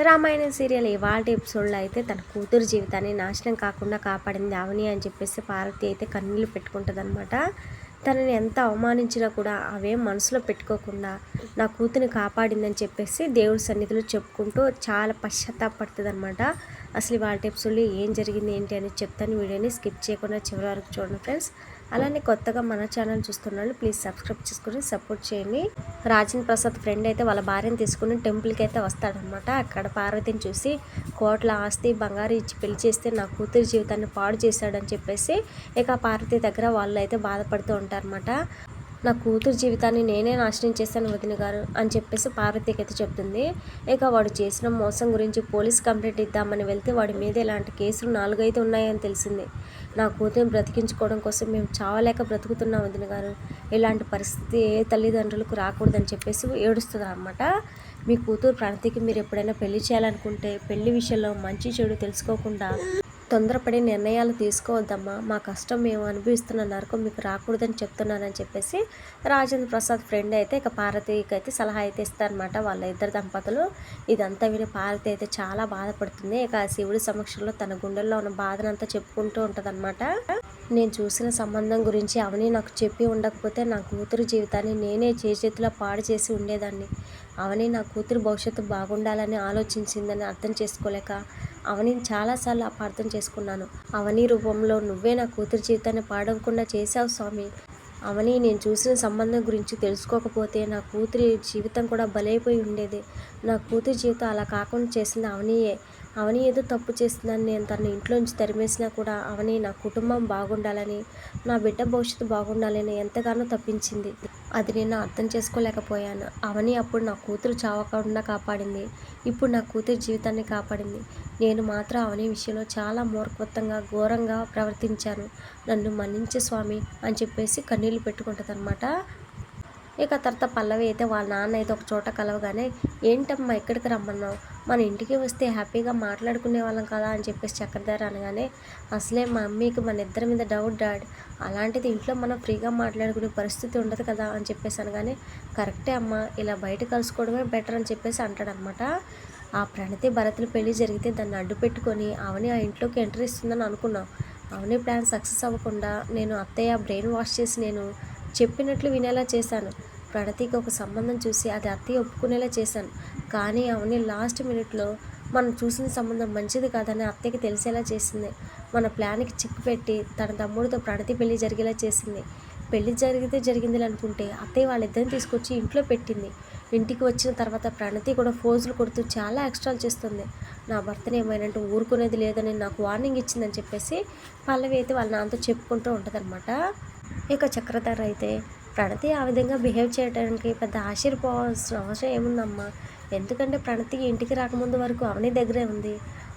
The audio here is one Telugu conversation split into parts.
రామాయణం సీరియల్ ఇవాల్టి ఎపిసోడ్లో అయితే తన కూతురు జీవితాన్ని నాశనం కాకుండా కాపాడింది అవని అని చెప్పేసి పార్వతి అయితే కన్నీళ్ళు పెట్టుకుంటుందన్నమాట. తనని ఎంత అవమానించినా కూడా అవేం మనసులో పెట్టుకోకుండా నా కూతురిని కాపాడిందని చెప్పేసి దేవుడి సన్నిధిలో చెప్పుకుంటూ చాలా పశ్చాత్తాపడుతుంది అనమాట. అసలు ఇవాళ ఎపిసోడ్లో ఏం జరిగింది ఏంటి అని చెప్తాను. వీడియోని స్కిప్ చేయకుండా చివరి వరకు చూడండి ఫ్రెండ్స్. అలానే కొత్తగా మన ఛానల్ చూస్తున్నాను, ప్లీజ్ సబ్స్క్రైబ్ చేసుకుని సపోర్ట్ చేయండి. రాజేంద్ర ప్రసాద్ ఫ్రెండ్ అయితే వాళ్ళ భార్యను తీసుకుని టెంపుల్కి అయితే వస్తాడనమాట. అక్కడ పార్వతిని చూసి కోట్ల ఆస్తి బంగారు ఇచ్చి పెళ్లి చేస్తే నా కూతురి జీవితాన్ని పాడు చేశాడని చెప్పేసి ఇక పార్వతి దగ్గర వాళ్ళు అయితే బాధపడుతూ ఉంటారన్నమాట. నా కూతురు జీవితాన్ని నేనే నాశనం చేశాను వదిన గారు అని చెప్పేసి పార్వతికి అయితే చెప్తుంది. ఇక వాడు చేసిన మోసం గురించి పోలీస్ కంప్లైంట్ ఇద్దామని వెళ్తే వాడి మీద ఇలాంటి కేసులు 4 అయితే ఉన్నాయని తెలిసింది. నా కూతురుని బ్రతికించుకోవడం కోసం మేము చావలేక బ్రతుకుతున్నాం వదిన గారు. ఇలాంటి పరిస్థితి ఏ తల్లిదండ్రులకు రాకూడదని చెప్పేసి ఏడుస్తుంది అన్నమాట. మీ కూతురు ప్రణతికి మీరు ఎప్పుడైనా పెళ్లి చేయాలనుకుంటే పెళ్లి విషయంలో మంచి చెడు తెలుసుకోకుండా తొందరపడి నిర్ణయాలు తీసుకోవద్దమ్మా. మా కష్టం మేము అనుభవిస్తున్న నరకం మీకు రాకూడదని చెప్తున్నానని చెప్పేసి రాజేంద్ర ప్రసాద్ ఫ్రెండ్ అయితే ఇక పార్వతికి అయితే సలహా అయితే ఇస్తారనమాట. వాళ్ళ ఇద్దరు దంపతులు ఇదంతా విని పార్వతి అయితే చాలా బాధపడుతుంది. ఇక శివుడి సమక్షంలో తన గుండెల్లో ఉన్న బాధనంతా చెప్పుకుంటూ ఉంటుందన్నమాట. నేను చూసిన సంబంధం గురించి అవని నాకు చెప్పి ఉండకపోతే నా కూతురు జీవితాన్ని నేనే చేతిలో పాడు చేసి ఉండేదాన్ని. అవని నా కూతురు భవిష్యత్తు బాగుండాలని ఆలోచించిందని అర్థం చేసుకోలేక అవనిని చాలాసార్లు అపార్థం చేసుకున్నాను. అవని రూపంలో నువ్వే నా కూతురు జీవితాన్ని పాడవకుండా చేశావు స్వామి. అవని నేను చూసిన సంబంధం గురించి తెలుసుకోకపోతే నా కూతురి జీవితం కూడా బలైపోయి ఉండేది. నా కూతురి జీవితం అలా కాకుండా చేసింది అవనియే. అవని ఏదో తప్పు చేస్తుందని నేను తన ఇంట్లోంచి తరిమేసినా కూడా అవని నా కుటుంబం బాగుండాలని, నా బిడ్డ భవిష్యత్తు బాగుండాలని ఎంతగానో తప్పించింది. అది నేను అర్థం చేసుకోలేకపోయాను. అవని అప్పుడు నా కూతురు చావకుండా కాపాడింది. ఇప్పుడు నా కూతురి జీవితాన్ని కాపాడింది. నేను మాత్రం అవని విషయంలో చాలా మూర్ఖత్వంగా ఘోరంగా ప్రవర్తించాను. నన్ను మన్నించే స్వామి అని చెప్పేసి కన్నీళ్ళు పెట్టుకుంటుంది అనమాట. ఇక తర్వాత పల్లవి అయితే వాళ్ళ నాన్న అయితే ఒక చోట కలవగానే ఏంటమ్మా ఎక్కడికి రమ్మన్నావు, మన ఇంటికి వస్తే హ్యాపీగా మాట్లాడుకునే వాళ్ళం కదా అని చెప్పేసి చక్రధారి అనగానే అసలే మా మమ్మీకి మన ఇద్దరి మీద డౌట్ డాడ్, అలాంటిది ఇంట్లో మనం ఫ్రీగా మాట్లాడుకునే పరిస్థితి ఉండదు కదా అని చెప్పేసి అనగానే కరెక్టే అమ్మ, ఇలా బయట కలుసుకోవడమే బెటర్ అని చెప్పేసి అంటాడనమాట. ఆ ప్రణతి భరతులు పెళ్లి జరిగితే దాన్ని అడ్డు పెట్టుకొని అవని ఆ ఇంట్లోకి ఎంట్రీ ఇస్తుందని అనుకున్నాం. అవని ప్లాన్ సక్సెస్ అవ్వకుండా నేను అత్తయ్య బ్రెయిన్ వాష్ చేసి నేను చెప్పినట్లు వినేలా చేశాను. ప్రణతికి ఒక సంబంధం చూసి అది అత్తయ్య ఒప్పుకునేలా చేశాను. కానీ అవని లాస్ట్ మినిట్లో మనం చూసిన సంబంధం మంచిది కాదని అత్తయ్యకి తెలిసేలా చేసింది. మన ప్లాన్కి చిక్కు పెట్టి తన తమ్ముడితో ప్రణతి పెళ్లి జరిగేలా చేసింది. పెళ్లి జరిగితే జరిగింది అనుకుంటే అత్తయ్య వాళ్ళిద్దరిని తీసుకొచ్చి ఇంట్లో పెట్టింది. ఇంటికి వచ్చిన తర్వాత ప్రణతి కూడా ఫోజులు కొడుతూ చాలా ఎక్స్ట్రాలు చేస్తుంది. నా భర్తను ఏమైనా ఊరుకునేది లేదని నాకు వార్నింగ్ ఇచ్చిందని చెప్పేసి పల్లవి అయితే వాళ్ళ నాన్నతో చెప్పుకుంటూ ఉంటుందన్నమాట. ఇక చక్రధర్ అయితే ప్రణతి ఆ విధంగా బిహేవ్ చేయడానికి పెద్ద ఆశ్చర్యపోవాల్సిన అవసరం ఏముందమ్మా, ఎందుకంటే ప్రణతి ఇంటికి రాకముందు వరకు అవని దగ్గరే ఉంది.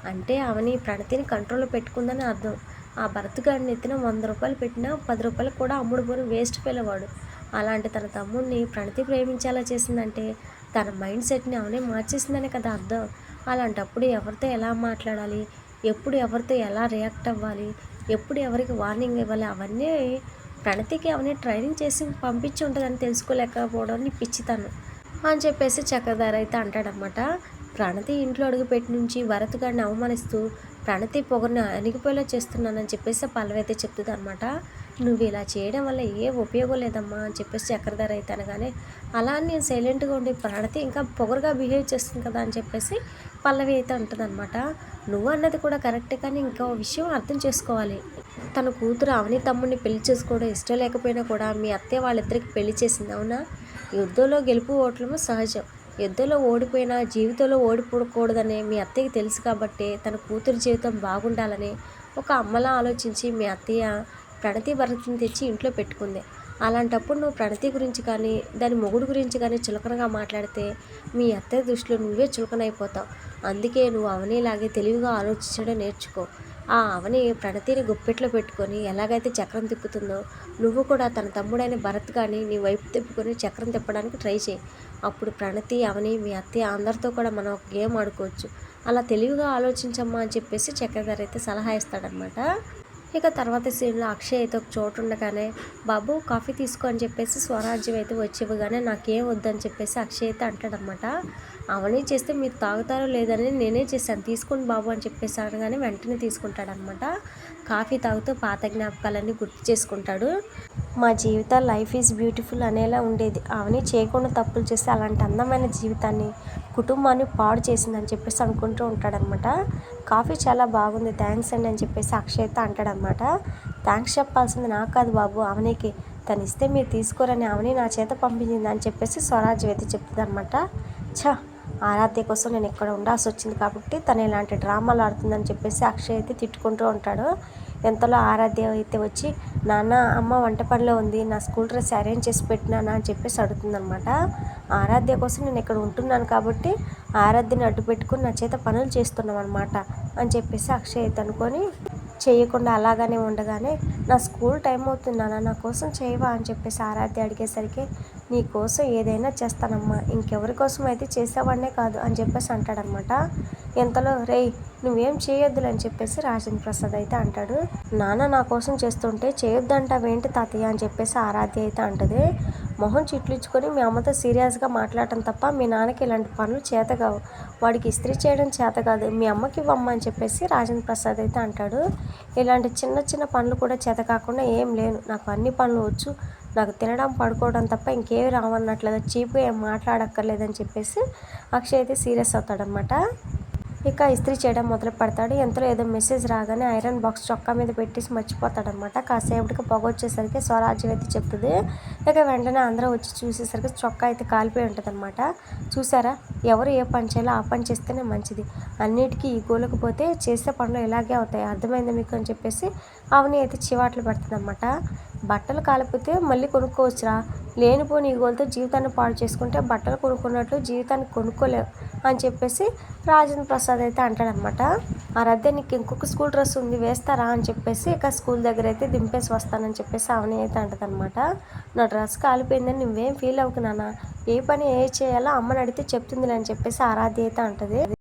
అంటే అవని ప్రణతిని కంట్రోల్లో పెట్టుకుందని అర్థం. ఆ భరత్గాడిని ఎత్తిన 100 రూపాయలు పెట్టినా 10 రూపాయలకు కూడా అమ్ముడు పోని వేస్ట్ పిల్లవాడు. అలాంటి తన తమ్ముడిని ప్రణతి ప్రేమించేలా చేసిందంటే తన మైండ్ సెట్ని అవనే మార్చేసిందనే కదా అర్థం. అలాంటప్పుడు ఎవరితో ఎలా మాట్లాడాలి, ఎప్పుడు ఎవరితో ఎలా రియాక్ట్ అవ్వాలి, ఎప్పుడు ఎవరికి వార్నింగ్ ఇవ్వాలి, అవన్నీ ప్రణతికి అవన్నీ ట్రైనింగ్ చేసి పంపించి ఉంటుందని తెలుసుకోలేకపోవడం పిచ్చితను అని చెప్పేసి చక్రధారి అయితే అంటాడనమాట. ప్రణతి ఇంట్లో అడుగుపెట్టి నుంచి భరత్ గారిని అవమానిస్తూ ప్రణతి పొగర్ని అణిగిపోయేలా చేస్తున్నానని చెప్పేసి పల్లవి అయితే చెప్తుంది అనమాట. నువ్వు ఇలా చేయడం వల్ల ఏ ఉపయోగం లేదమ్మా అని చెప్పేసి చక్రధారి అయితే అనగానే అలా నేను సైలెంట్గా ఉండి ప్రణతి ఇంకా పొగరుగా బిహేవ్ చేస్తుంది కదా అని చెప్పేసి పల్లవి అయితే అంటుందన్నమాట. నువ్వు అన్నది కూడా కరెక్టే, కానీ ఇంకో విషయం అర్థం చేసుకోవాలి. తన కూతురు అవని తమ్ముడిని పెళ్లి చేసుకోవడం ఇష్టం లేకపోయినా కూడా మీ అత్తయ్య వాళ్ళిద్దరికి పెళ్లి చేసింది అవునా. యుద్ధంలో గెలుపు ఓటము సహజం. యుద్ధంలో ఓడిపోయినా జీవితంలో ఓడిపోకూడదని మీ అత్తయ్యకి తెలుసు కాబట్టి తన కూతురు జీవితం బాగుండాలని ఒక అమ్మలా ఆలోచించి మీ అత్తయ్య ప్రణతి భరత్ని తెచ్చి ఇంట్లో పెట్టుకుంది. అలాంటప్పుడు నువ్వు ప్రణతి గురించి కానీ దాని మొగుడు గురించి కానీ చులకనగా మాట్లాడితే మీ అత్తయ్య దృష్టిలో నువ్వే చులకనైపోతావు. అందుకే నువ్వు అవనిలాగే తెలివిగా ఆలోచించడం నేర్చుకో. ఆ అవని ప్రణతిని గుప్పెట్లో పెట్టుకొని ఎలాగైతే చక్రం తిప్పుతుందో నువ్వు కూడా తన తమ్ముడైన భరత్ కానీ నీ వైపు తిప్పుకొని చక్రం తిప్పడానికి ట్రై చేయి. అప్పుడు ప్రణతి అవని మీ అత్తయ్య అందరితో కూడా మనం ఒక గేమ్ ఆడుకోవచ్చు. అలా తెలివిగా ఆలోచించమ్మా అని చెప్పేసి చక్రధర్ అయితే సలహా ఇస్తాడనమాట. ఇక తర్వాత సీన్లో అక్షయ్ అయితే ఒక చోటు ఉండగానే బాబు కాఫీ తీసుకో అని చెప్పేసి స్వరాజ్యం అయితే వచ్చి ఇవ్వగానే నాకేం వద్దని చెప్పేసి అక్షయ్ అయితే అంటాడనమాట. అవని చేస్తే మీరు తాగుతారో లేదని నేనే చేశాను, తీసుకోండి బాబు అని చెప్పేసి అనగానే వెంటనే తీసుకుంటాడనమాట. కాఫీ తాగుతూ పాత జ్ఞాపకాలన్నీ గుర్తు చేసుకుంటాడు. మా జీవితాలు లైఫ్ ఈజ్ బ్యూటిఫుల్ అనేలా ఉండేది. అవని చేయకుండా తప్పులు చేస్తే అలాంటి అందమైన జీవితాన్ని, కుటుంబాన్ని పాడు చేసిందని చెప్పేసి అనుకుంటూ ఉంటాడనమాట. కాఫీ చాలా బాగుంది, థ్యాంక్స్ అండి అని చెప్పేసి అక్షయ్తో అంటాడనమాట. థ్యాంక్స్ చెప్పాల్సింది నాకు కాదు బాబు, అవనికి. తను ఇస్తే మీరు తీసుకోరని అవని నా చేత పంపించింది అని చెప్పేసి స్వరాజ్యం అయితే చెప్తుంది అనమాట. ఆరాధ్య కోసం నేను ఇక్కడ ఉండాల్సి వచ్చింది కాబట్టి తను ఇలాంటి డ్రామాలు ఆడుతుందని చెప్పేసి అక్షయ్ అయితే తిట్టుకుంటూ ఉంటాడు. ఎంతలో ఆరాధ్య అయితే వచ్చి, నాన్న అమ్మ వంట పనిలో ఉంది, నా స్కూల్ డ్రెస్ అరేంజ్ చేసి పెట్టినానా అని చెప్పేసి అడుగుతుందనమాట. ఆరాధ్య కోసం నేను ఇక్కడ ఉంటున్నాను కాబట్టి ఆరాధ్యని అడ్డు పెట్టుకుని నా చేత పనులు చేస్తున్నాం అనమాట అని చెప్పేసి అక్షయ్ అయితే అనుకొని చేయకుండా అలాగనే ఉండగానే, నా స్కూల్ టైం అవుతుంది నాన్న, నా కోసం చేయవా అని చెప్పేసి ఆరాధ్య అడిగేసరికి, నీ కోసం ఏదైనా చేస్తానమ్మా, ఇంకెవరి కోసం అయితే చేసేవాడినే కాదు అని చెప్పేసి అంటాడనమాట. ఎంతలో రేయ్ నువ్వేం చేయొద్దులే అని చెప్పేసి రాజేంద్ర ప్రసాద్ అయితే అంటాడు. నాన్న నా కోసం చేస్తుంటే చేయొద్దంటావేంటి తాతయ్య అని చెప్పేసి ఆరాధ్య అయితే అంటది. మొహం చిట్లించుకొని మీ అమ్మతో సీరియస్గా మాట్లాడటం తప్ప మీ నాన్నకి ఇలాంటి పనులు చేత కావు, వాడికి ఇస్త్రీ చేయడం చేత కాదు, మీ అమ్మకి ఇవ్వమ్మ అని చెప్పేసి రాజేంద్ర ప్రసాద్ అయితే అంటాడు. ఇలాంటి చిన్న చిన్న పనులు కూడా చేత కాకుండా ఏం లేను, నాకు అన్ని పనులు వచ్చు, నాకు తినడం పడుకోవడం తప్ప ఇంకేమి రావన్నట్లుగా చీప్గా ఏం మాట్లాడక్కర్లేదని చెప్పేసి అక్షయ్ అయితే సీరియస్ అవుతాడనమాట. ఇక ఇస్త్రీ చేయడం మొదలు పెడతాడు. ఎంతలో ఏదో మెసేజ్ రాగానే ఐరన్ బాక్స్ చొక్కా మీద పెట్టేసి మర్చిపోతాడనమాట. కాసేపటికి పొగ వచ్చేసరికి స్వరాజ్యం అయితే చెప్తుంది. ఇక వెంటనే అందరూ వచ్చి చూసేసరికి చొక్కా అయితే కాలిపోయి ఉంటుంది అనమాట. చూసారా, ఎవరు ఏ పని చేయాలో ఆ పని చేస్తేనే మంచిది, అన్నిటికీ ఈ గోలకు పోతే చేసే పనులు ఇలాగే అవుతాయి, అర్థమైంది మీకు అని చెప్పేసి అవని అయితే చివాట్లు పెడుతుంది అనమాట. బట్టలు కాలిపోతే మళ్ళీ కొనుక్కోవచ్చురా, లేనిపోని ఈగోలతో జీవితాన్ని పాడు చేసుకుంటే బట్టలు కొనుక్కున్నట్లు జీవితాన్ని కొనుక్కోలేవు అని చెప్పేసి రాజేంద్ర ప్రసాద్ అయితే అంటాడనమాట. ఆ రద్దే నీకు ఇంకొక స్కూల్ డ్రెస్ ఉంది వేస్తారా అని చెప్పేసి ఇక స్కూల్ దగ్గర అయితే దింపేసి వస్తానని చెప్పేసి అవని అయితే అంటదనమాట. నా డ్రెస్ కాలిపోయిందని నువ్వేం ఫీల్ అవ్వకు నాన్న, ఏ పని ఏ చేయాలో అమ్మని అడిగితే చెప్తుందిలే అని చెప్పేసి ఆరాధ్య అయితే అంటది.